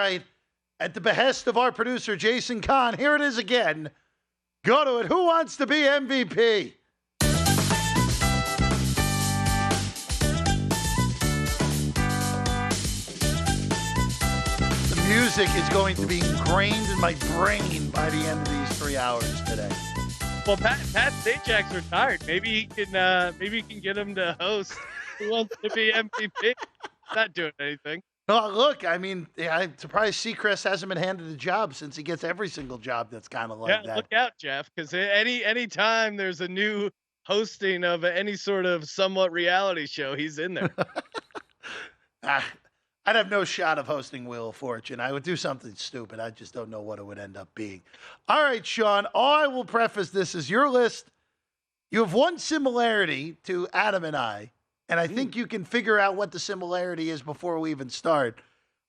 right. At the behest of our producer, Jason Kahn, here it is again. Go to it. Who wants to be MVP? The music is going to be ingrained in my brain by the end of these 3 hours today. Well, Pat Sajak's retired. Maybe he can get him to host Who Wants to Be MVP. Not doing anything. Oh, look, I mean, I'm surprised Seacrest hasn't been handed a job since he gets every single job that's kind of like that. Look out, Jeff, because any time there's a new hosting of any sort of somewhat reality show, he's in there. I'd have no shot of hosting Wheel of Fortune. I would do something stupid. I just don't know what it would end up being. All right, Sean, all I will preface this is your list. You have one similarity to Adam and I. And I think you can figure out what the similarity is before we even start.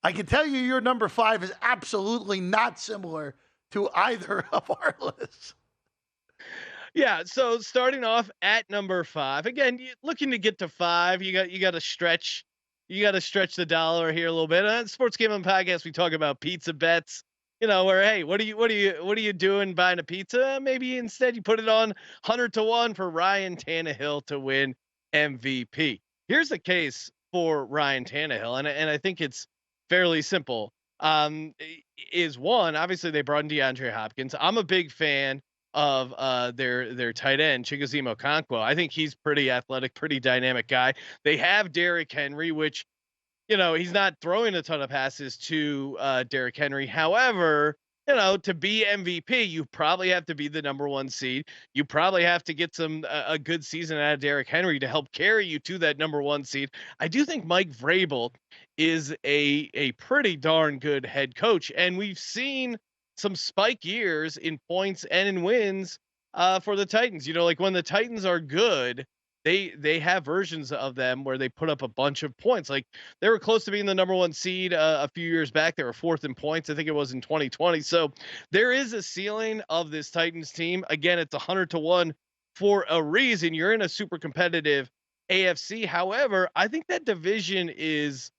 I can tell you your number 5 is absolutely not similar to either of our lists. Yeah, so starting off at number 5. Again, looking to get to 5, you got to stretch. You got to stretch the dollar here a little bit. On Sports Gambling Podcast, we talk about pizza bets. Where hey, what are you doing buying a pizza? Maybe instead you put it on 100-1 for Ryan Tannehill to win MVP. Here's the case for Ryan Tannehill, and I think it's fairly simple. Is one, obviously they brought in DeAndre Hopkins. I'm a big fan of their tight end Chigoziem Okonkwo. I think he's pretty athletic, pretty dynamic guy. They have Derrick Henry, which he's not throwing a ton of passes to Derrick Henry. However, to be MVP, you probably have to be the number 1 seed. You probably have to get a good season out of Derrick Henry to help carry you to that number 1 seed. I do think Mike Vrabel is a pretty darn good head coach, and we've seen some spike years in points and in wins for the Titans. Like when the Titans are good, they have versions of them where they put up a bunch of points. Like they were close to being the number 1 seed a few years back. They were 4th in points. I think it was in 2020. So there is a ceiling of this Titans team. Again, it's 100-1 for a reason. You're in a super competitive AFC. However, I think that division is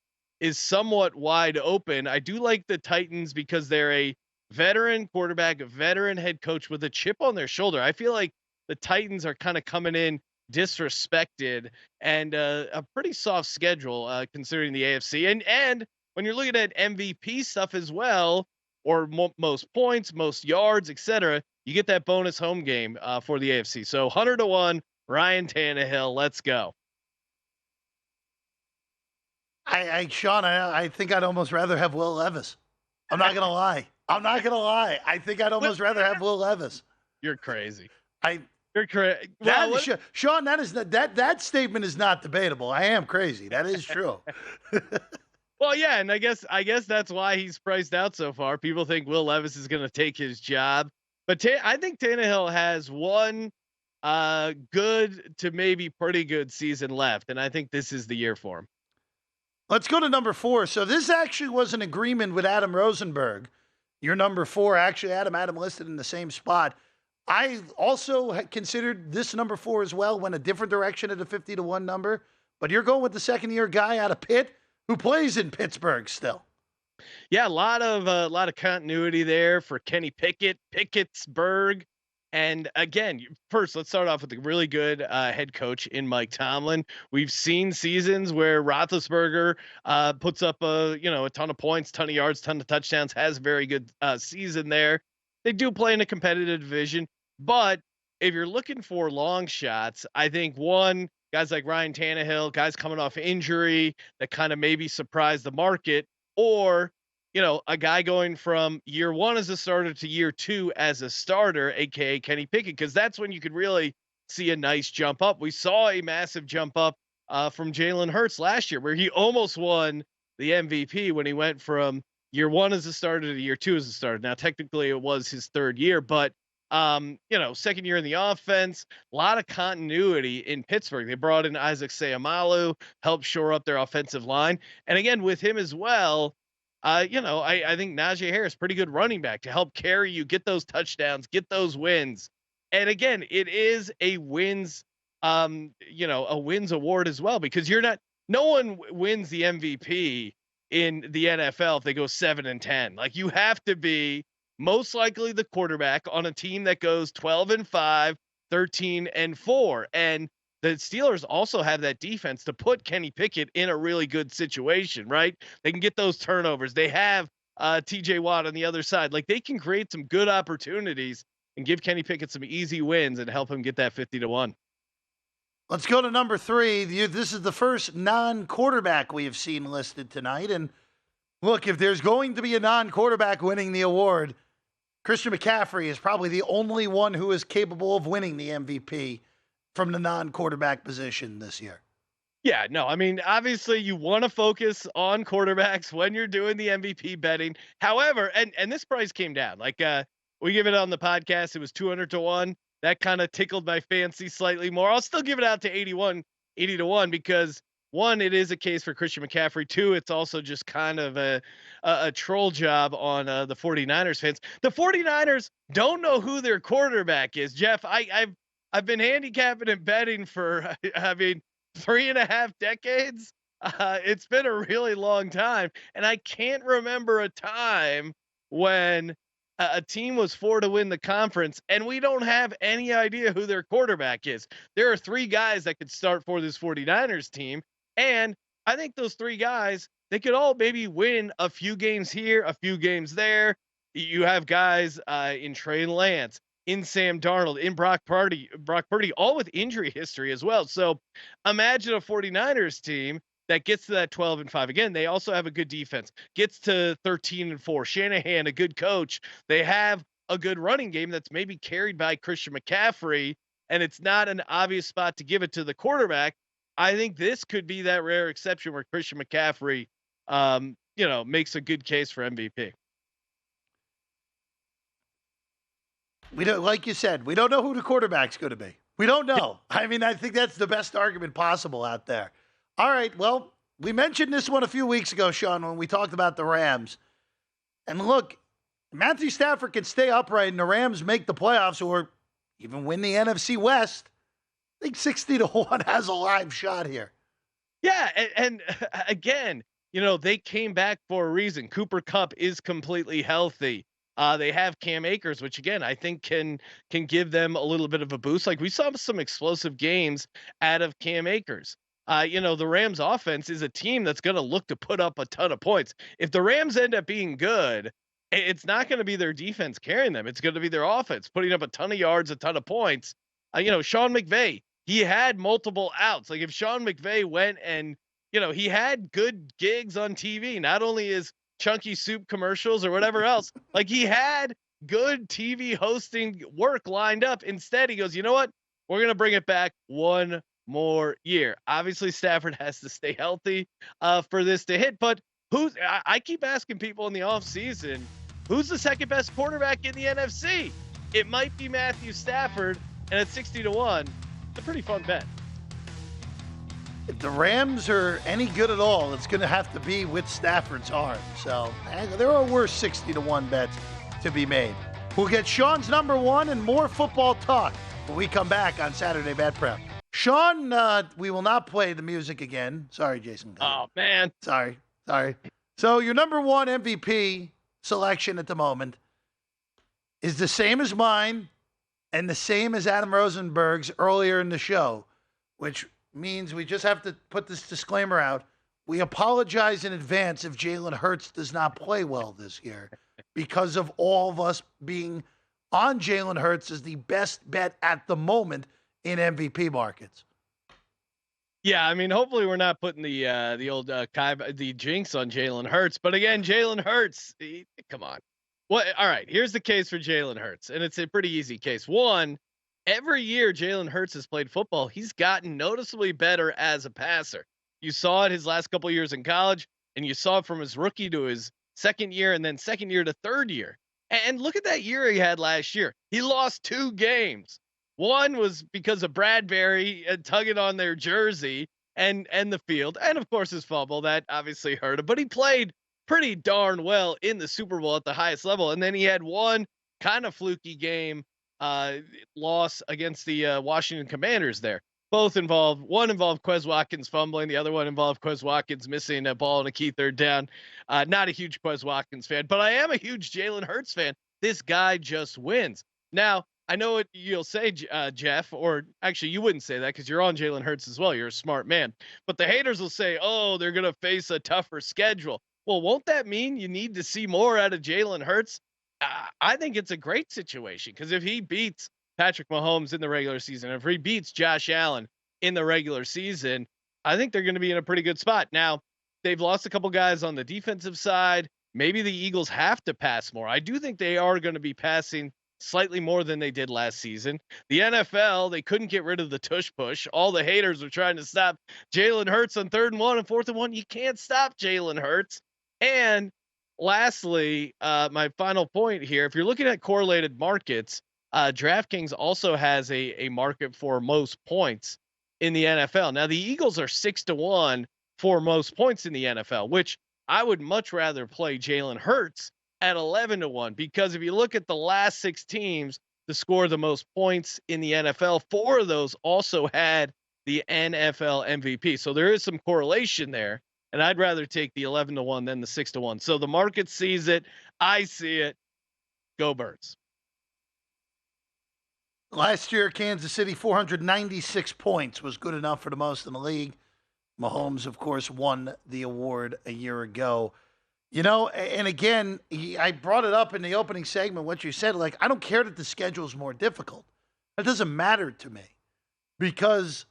somewhat wide open. I do like the Titans because they're a veteran quarterback, a veteran head coach with a chip on their shoulder. I feel like the Titans are kind of coming in disrespected and a pretty soft schedule considering the AFC. And when you're looking at MVP stuff as well, or most points, most yards, etc., you get that bonus home game for the AFC. So 100-1, Ryan Tannehill. Let's go. Sean, I think I'd almost rather have Will Levis. I'm not gonna lie. I think I'd almost rather have Will Levis. You're crazy. You're crazy. Well, Sean, that statement is not debatable. I am crazy. That is true. Well, yeah, and I guess that's why he's priced out so far. People think Will Levis is going to take his job, but I think Tannehill has one good to maybe pretty good season left, and I think this is the year for him. Let's go to number 4. So this actually was an agreement with Adam Rosenberg. Your number 4, actually, Adam listed in the same spot. I also considered this number 4 as well, went a different direction at a 50-1 number, but you're going with the second-year guy out of Pitt who plays in Pittsburgh still. Yeah, a lot of continuity there for Kenny Pickett, Pickettsburg. And again, first, let's start off with a really good head coach in Mike Tomlin. We've seen seasons where Roethlisberger puts up a ton of points, ton of yards, ton of touchdowns, has a very good season there. They do play in a competitive division, but if you're looking for long shots, I think one, guys like Ryan Tannehill, guys coming off injury that kind of maybe surprise the market, or a guy going from year 1 as a starter to year 2 as a starter, aka Kenny Pickett, because that's when you could really see a nice jump up. We saw a massive jump up from Jalen Hurts last year, where he almost won the MVP when he went from year 1 as a starter to year 2 as a starter. Now, technically, it was his 3rd year, but second year in the offense, a lot of continuity in Pittsburgh. They brought in Isaac Seumalo, helped shore up their offensive line, and again with him as well. I think Najee Harris, pretty good running back to help carry you, get those touchdowns, get those wins. And again, it is a wins, a wins award as well, because no one wins the MVP in the NFL if they go 7-10. Like, you have to be most likely the quarterback on a team that goes 12-5, 13-4. And the Steelers also have that defense to put Kenny Pickett in a really good situation, right? They can get those turnovers. They have TJ Watt on the other side. Like, they can create some good opportunities and give Kenny Pickett some easy wins and help him get that 50-1. Let's go to number 3. This is the first non-quarterback we have seen listed tonight. And look, if there's going to be a non-quarterback winning the award, Christian McCaffrey is probably the only one who is capable of winning the MVP from the non-quarterback position this year. Yeah, no, I mean, obviously you want to focus on quarterbacks when you're doing the MVP betting. However, and this price came down. Like, we give it on the podcast, it was 200-1. That kind of tickled my fancy slightly more. I'll still give it out to 80-1 because, one, it is a case for Christian McCaffrey. Two, it's also just kind of a troll job on the 49ers fans. The 49ers don't know who their quarterback is. Jeff, I've been handicapping and betting for, 3.5 decades. It's been a really long time, and I can't remember a time when a team was 4 to win the conference and we don't have any idea who their quarterback is. There are 3 guys that could start for this 49ers team. And I think those 3 guys, they could all maybe win a few games here, a few games there. You have guys in Trey Lance, in Sam Darnold, in Brock Purdy, all with injury history as well. So imagine a 49ers team that gets to that 12-5. Again, they also have a good defense, gets to 13-4. Shanahan, a good coach. They have a good running game that's maybe carried by Christian McCaffrey, and it's not an obvious spot to give it to the quarterback. I think this could be that rare exception where Christian McCaffrey, makes a good case for MVP. We don't, like you said, we don't know who the quarterback's going to be. We don't know. I mean, I think that's the best argument possible out there. All right, well, we mentioned this one a few weeks ago, Sean, when we talked about the Rams. And look, Matthew Stafford can stay upright and the Rams make the playoffs or even win the NFC West. I think 60-1 has a live shot here. Yeah, and again, they came back for a reason. Cooper Kupp is completely healthy. They have Cam Akers, which again I think can give them a little bit of a boost. Like, we saw some explosive games out of Cam Akers. The Rams offense is a team that's going to look to put up a ton of points. If the Rams end up being good, it's not going to be their defense carrying them. It's going to be their offense putting up a ton of yards, a ton of points. Sean McVay, he had multiple outs. Like, if Sean McVay went and, he had good gigs on TV, not only his Chunky Soup commercials or whatever else, like, he had good TV hosting work lined up. Instead, he goes, you know what? We're going to bring it back one more year. Obviously, Stafford has to stay healthy for this to hit. But I keep asking people in the offseason, who's the second best quarterback in the NFC? It might be Matthew Stafford, and at 60-1, it's a pretty fun bet. If the Rams are any good at all, it's going to have to be with Stafford's arm. So there are worse 60-1 bets to be made. We'll get Sean's number 1 and more football talk when we come back on Saturday Bet Prep. Sean, we will not play the music again. Sorry, Jason. Oh, man. Sorry. So your number 1 MVP selection at the moment is the same as mine and the same as Adam Rosenberg's earlier in the show, which means we just have to put this disclaimer out. We apologize in advance if Jalen Hurts does not play well this year because of all of us being on Jalen Hurts as the best bet at the moment in MVP markets. Yeah, I mean, hopefully we're not putting the old the jinx on Jalen Hurts. But again, Jalen Hurts, come on. All right, here's the case for Jalen Hurts, and it's a pretty easy case. One, every year Jalen Hurts has played football, he's gotten noticeably better as a passer. You saw it his last couple of years in college, and you saw it from his rookie to his second year, and then second year to third year. And look at that year he had last year. He lost 2 games. One was because of Bradbury tugging on their jersey and the field. And of course his fumble, that obviously hurt him, but he played pretty darn well in the Super Bowl at the highest level. And then he had one kind of fluky game loss against the Washington Commanders there. One involved Quez Watkins fumbling, the other one involved Quez Watkins missing a ball on a key third down. Not a huge Quez Watkins fan, but I am a huge Jalen Hurts fan. This guy just wins. Now, I know what you'll say, Jeff, or actually you wouldn't say that because you're on Jalen Hurts as well. You're a smart man. But the haters will say, oh, they're going to face a tougher schedule. Well, won't that mean you need to see more out of Jalen Hurts? I think it's a great situation because if he beats Patrick Mahomes in the regular season, if he beats Josh Allen in the regular season, I think they're going to be in a pretty good spot. Now, they've lost a couple guys on the defensive side. Maybe the Eagles have to pass more. I do think they are going to be passing slightly more than they did last season. The NFL, they couldn't get rid of the tush push. All the haters were trying to stop Jalen Hurts on 3rd and 1 and 4th and 1. You can't stop Jalen Hurts. And lastly, my final point here, if you're looking at correlated markets, DraftKings also has a market for most points in the NFL. Now the Eagles are 6-1 for most points in the NFL, which I would much rather play Jalen Hurts at 11-1, because if you look at the last 6 teams to score the most points in the NFL, 4 of those also had the NFL MVP. So there is some correlation there, and I'd rather take the 11-1 than the 6-1. So the market sees it. I see it. Go Birds. Last year, Kansas City, 496 points was good enough for the most in the league. Mahomes, of course, won the award a year ago. You know, and again, I brought it up in the opening segment, what you said, like, I don't care that the schedule is more difficult. That doesn't matter to me, because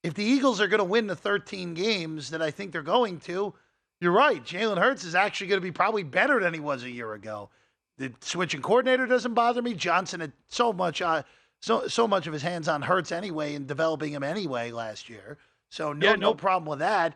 if the Eagles are going to win the 13 games that I think they're going to, you're right. Jalen Hurts is actually going to be probably better than he was a year ago. The switching coordinator doesn't bother me. Johnson had so much of his hands on Hurts anyway and developing him anyway last year. So no problem with that.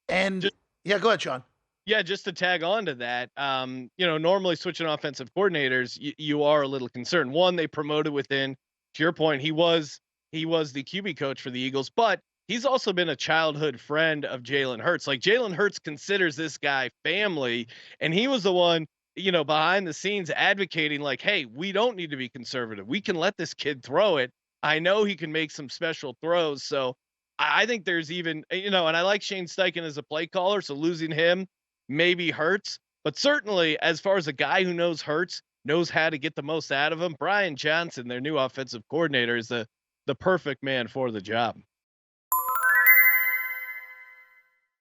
And go ahead, Sean. Yeah, just to tag on to that, normally switching offensive coordinators, you are a little concerned. One, they promoted within. To your point, he was the QB coach for the Eagles, but he's also been a childhood friend of Jalen Hurts. Like, Jalen Hurts considers this guy family, and he was the one, behind the scenes advocating, like, hey, we don't need to be conservative. We can let this kid throw it. I know he can make some special throws. So I think there's even, and I like Shane Steichen as a play caller. So losing him maybe hurts, but certainly as far as a guy who knows Hurts, knows how to get the most out of him, Brian Johnson, their new offensive coordinator, is the perfect man for the job.